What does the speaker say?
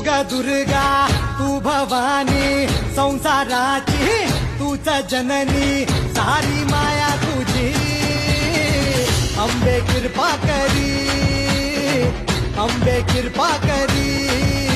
ग दुर्गा तू भवानी संसाराची तूच जननी सारी माया तुझी अंबे कृपा करी अंबे कृपा करी